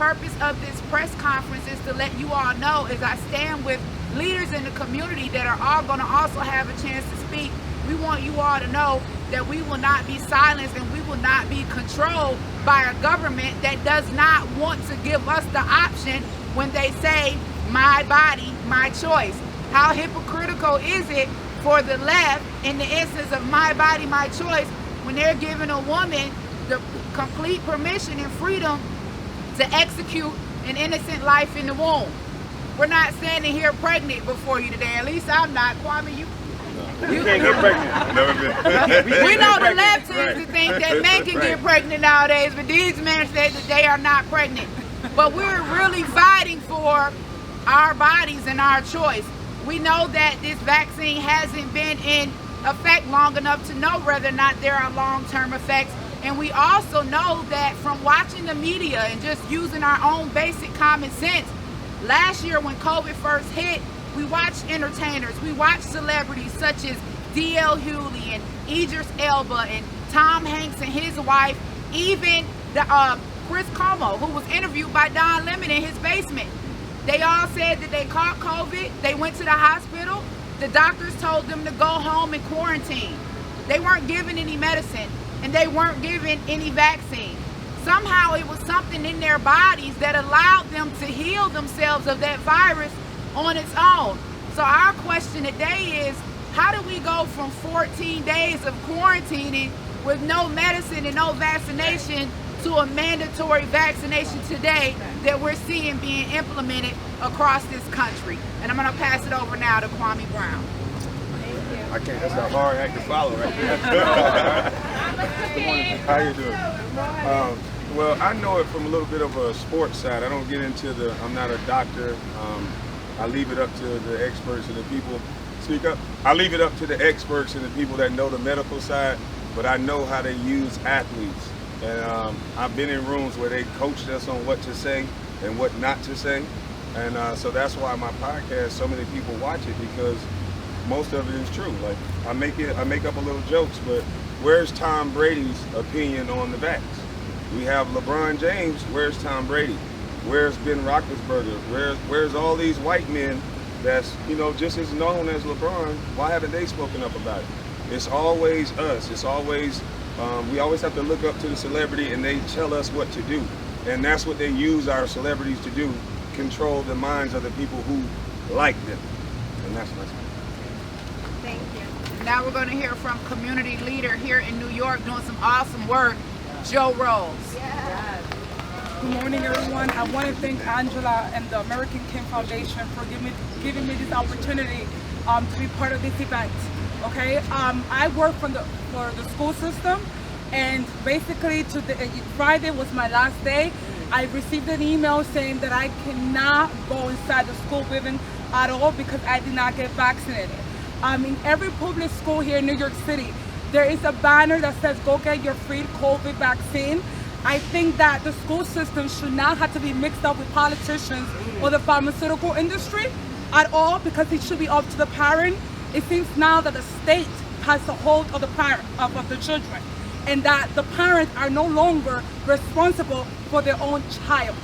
purpose of this press conference is to let you all know, as I stand with leaders in the community that are all going to also have a chance to speak, we want you all to know that we will not be silenced and we will not be controlled by a government that does not want to give us the option when they say, my body, my choice. How hypocritical is it for the left in the instance of my body, my choice, when they're giving a woman the complete permission and freedom to execute an innocent life in the womb? We're not standing here pregnant before you today. At least I'm not. Kwame, you can't get pregnant. Never been. We know the left seems to think that men can get pregnant nowadays, but these men say that they are not pregnant. But we're really fighting for our bodies and our choice. We know that this vaccine hasn't been in effect long enough to know whether or not there are long-term effects. And we also know that from watching the media and just using our own basic common sense, last year when COVID first hit, we watched entertainers, we watched celebrities such as D.L. Hewley and Idris Elba and Tom Hanks and his wife, even the Chris Kwame, who was interviewed by Don Lemon in his basement. They all said that they caught COVID, they went to the hospital, the doctors told them to go home and quarantine. They weren't given any medicine and they weren't given any vaccine. Somehow it was something in their bodies that allowed them to heal themselves of that virus on its own. So our question today is, how do we go from 14 days of quarantining with no medicine and no vaccination to a mandatory vaccination today that we're seeing being implemented across this country? And I'm going to pass it over now to Kwame Brown. I can't, that's a hard act to follow right there. How you doing? Well, I know it from a little bit of a sports side. I don't get into I'm not a doctor. I leave it up to the experts and the people. Speak up. I leave it up to the experts and the people that know the medical side, but I know how to use athletes. And I've been in rooms where they coached us on what to say and what not to say. And so that's why my podcast, so many people watch it, because most of it is true. Like I make up a little jokes, but where's Tom Brady's opinion on the vax? We have LeBron James. Where's Tom Brady? Where's Ben Roethlisberger? Where's all these white men that's, you know, just as known as LeBron? Why haven't they spoken up about it? It's always us. It's always we always have to look up to the celebrity and they tell us what to do. And that's what they use our celebrities to do, control the minds of the people who like them. And that's my point. Thank you. Now we're going to hear from community leader here in New York doing some awesome work, Joe Rose. Yes. Good morning, everyone. I want to thank Angela and the American King Foundation for giving me this opportunity to be part of this event. Okay, I work for the school system, and basically Friday was my last day. I received an email saying that I cannot go inside the school building at all because I did not get vaccinated. In every public school here in New York City, there is a banner that says, go get your free COVID vaccine. I think that the school system should not have to be mixed up with politicians or the pharmaceutical industry at all, because it should be up to the parent. It seems now that the state has the hold of the parent of the children, and that the parents are no longer responsible for their own child.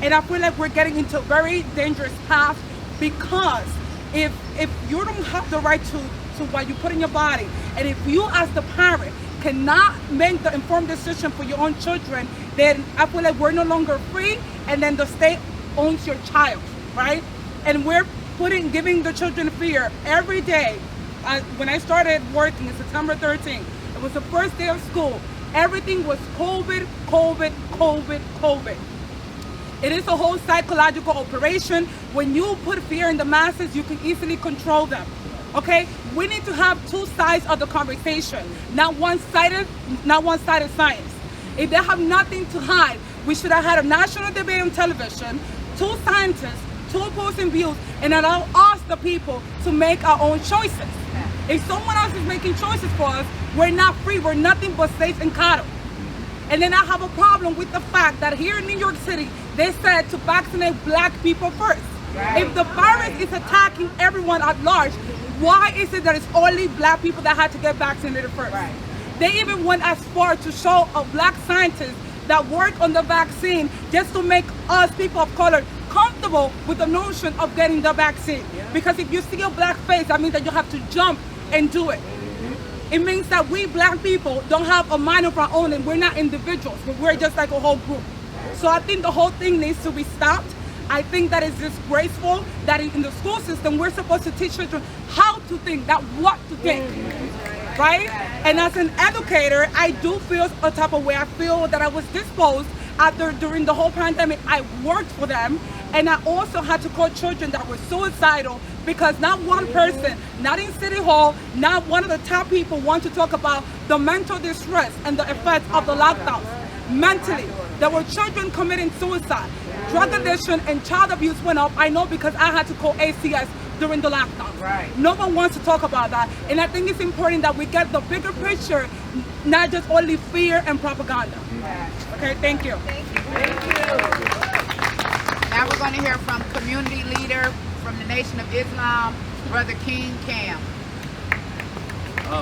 And I feel like we're getting into a very dangerous path, because if you don't have the right to what you put in your body, and if you as the parent cannot make the informed decision for your own children, then I feel like we're no longer free, and then the state owns your child, right? And we're giving the children fear every day. When I started working in September 13th, it was the first day of school. Everything was COVID, COVID, COVID, COVID. It is a whole psychological operation. When you put fear in the masses, you can easily control them. Okay? We need to have two sides of the conversation, not one-sided science. If they have nothing to hide, we should have had a national debate on television, two scientists, two opposing views, and allow us, the people, to make our own choices. If someone else is making choices for us, we're not free. We're nothing but slaves and cattle. And then I have a problem with the fact that here in New York City, they said to vaccinate black people first. Right. If the virus is attacking everyone at large, why is it that it's only black people that had to get vaccinated first? Right. They even went as far to show a black scientist that work on the vaccine just to make us people of color comfortable with the notion of getting the vaccine. Because if you see a black face, that means that you have to jump and do it. It means that we black people don't have a mind of our own, and we're not individuals, but we're just like a whole group. So I think the whole thing needs to be stopped. I think that it's disgraceful that in the school system we're supposed to teach children how to think, not what to think, right? And as an educator, I do feel a type of way. I feel that I was disposed during the whole pandemic. I worked for them, and I also had to call children that were suicidal because not one person, not in City Hall, not one of the top people want to talk about the mental distress and the effects of the lockdowns. Mentally, there were children committing suicide. Drug addiction and child abuse went up. I know because I had to call ACS during the lockdown. Right. No one wants to talk about that. And I think it's important that we get the bigger picture, not just only fear and propaganda. Okay, thank you. Thank you. Now we're going to hear from community leader from the Nation of Islam, Brother King Cam.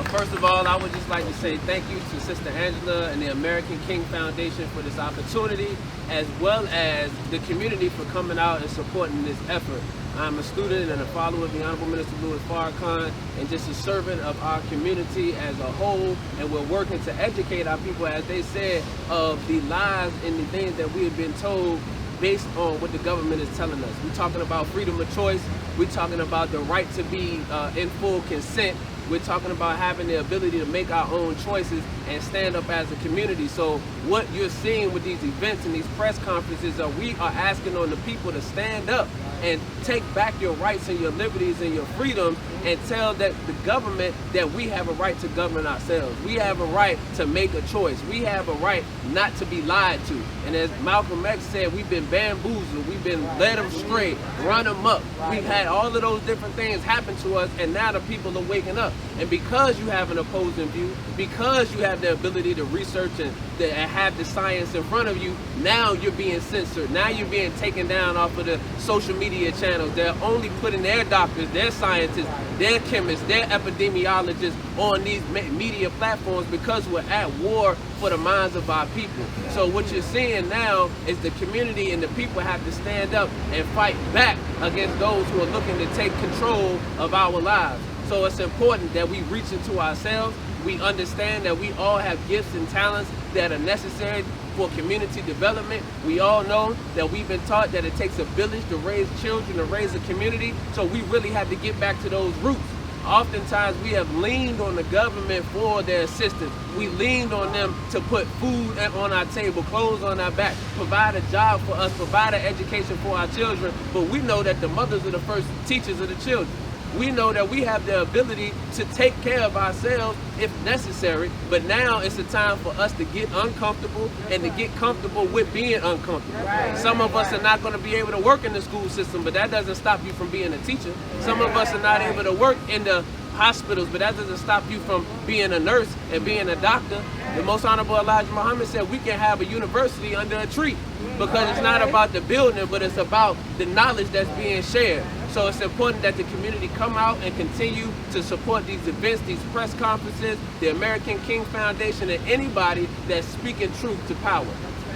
First of all, I would just like to say thank you to Sister Angela and the American King Foundation for this opportunity, as well as the community for coming out and supporting this effort. I'm a student and a follower of the Honorable Minister Louis Farrakhan, and just a servant of our community as a whole, and we're working to educate our people, as they said, of the lies and the things that we have been told based on what the government is telling us. We're talking about freedom of choice. We're talking about the right to be in full consent. We're talking about having the ability to make our own choices and stand up as a community. So what you're seeing with these events and these press conferences we are asking on the people to stand up and take back your rights and your liberties and your freedoms, and tell that the government that we have a right to govern ourselves. We have a right to make a choice. We have a right not to be lied to. And as Malcolm X said, we've been bamboozled, we've been led astray, run them up. We've had all of those different things happen to us, and now the people are waking up. And because you have an opposing view, because you have the ability to research and have the science in front of you, now you're being censored. Now you're being taken down off of the social media channels. They're only putting their doctors, their scientists, their chemists, their epidemiologists on these media platforms because we're at war for the minds of our people. So what you're seeing now is the community and the people have to stand up and fight back against those who are looking to take control of our lives. So it's important that we reach into ourselves. We understand that we all have gifts and talents that are necessary for community development. We all know that we've been taught that it takes a village to raise children, to raise a community. So we really have to get back to those roots. Oftentimes we have leaned on the government for their assistance. We leaned on them to put food on our table, clothes on our back, provide a job for us, provide an education for our children. But we know that the mothers are the first teachers of the children. We know that we have the ability to take care of ourselves if necessary, but now it's a time for us to get uncomfortable and to get comfortable with being uncomfortable. Some of us are not going to be able to work in the school system, but that doesn't stop you from being a teacher. Some of us are not able to work in the hospitals, but that doesn't stop you from being a nurse and being a doctor. The Most Honorable Elijah Muhammad said we can have a university under a tree because it's not about the building, but it's about the knowledge that's being shared. So it's important that the community come out and continue to support these events, these press conferences, the American King Foundation, and anybody that's speaking truth to power.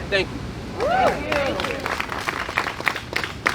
Thank you.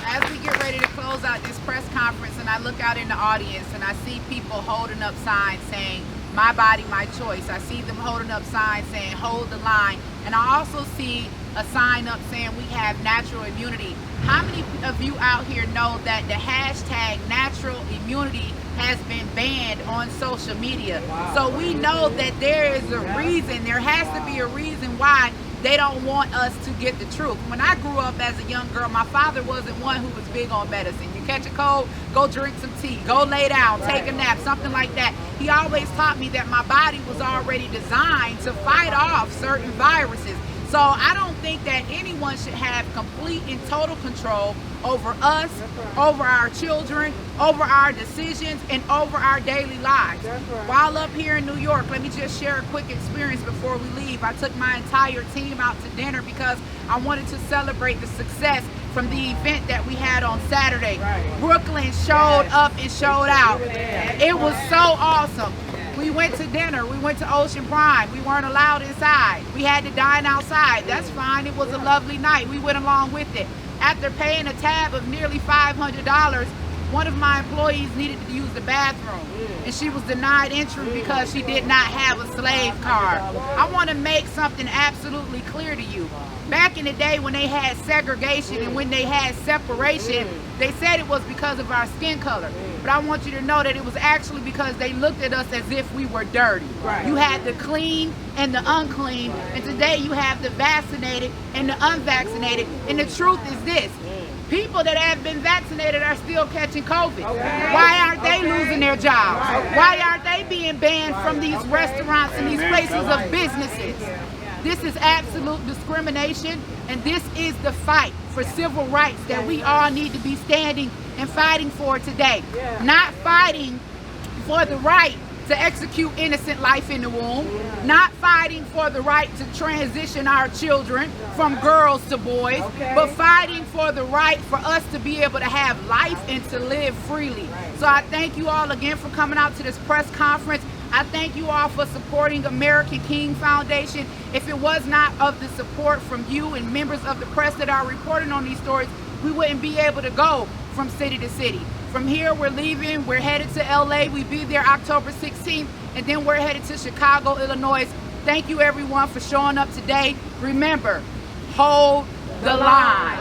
As we get ready to close out this press conference, and I look out in the audience and I see people holding up signs saying, "My body, my choice." I see them holding up signs saying, "Hold the line." And I also see a sign up saying we have natural immunity. How many of you out here know that the hashtag natural immunity has been banned on social media? So we know that there is a reason, there has to be a reason why they don't want us to get the truth. When I grew up as a young girl, my father wasn't one who was big on medicine. You catch a cold, go drink some tea, go lay down, take a nap, something like that. He always taught me that my body was already designed to fight off certain viruses. So I don't think that anyone should have complete and total control over us, over our children, over our decisions, and over our daily lives. While up here in New York, let me just share a quick experience before we leave. I took my entire team out to dinner because I wanted to celebrate the success from the event that we had on Saturday. Brooklyn showed up and showed out. It was so awesome. We went to dinner. We went to Ocean Prime. We weren't allowed inside. We had to dine outside. That's fine. It was a lovely night. We went along with it. After paying a tab of nearly $500, one of my employees needed to use the bathroom, and she was denied entry because she did not have a slave card. I want to make something absolutely clear to you. Back in the day when they had segregation and when they had separation, they said it was because of our skin color. But I want you to know that it was actually because they looked at us as if we were dirty. You had the clean and the unclean, and today you have the vaccinated and the unvaccinated. And the truth is this: people that have been vaccinated are still catching COVID. Why aren't they losing their jobs? Why aren't they being banned from these restaurants and these places of businesses? This is absolute discrimination, and this is the fight for civil rights that we all need to be standing and fighting for today. Not fighting for the right to execute innocent life in the womb, not fighting for the right to transition our children from girls to boys, but fighting for the right for us to be able to have life and to live freely. So I thank you all again for coming out to this press conference. I thank you all for supporting American King Foundation. If it was not of the support from you and members of the press that are reporting on these stories, we wouldn't be able to go from city to city. From here, we're leaving. We're headed to LA. We'll be there October 16th, and then we're headed to Chicago, Illinois. Thank you, everyone, for showing up today. Remember, hold the line.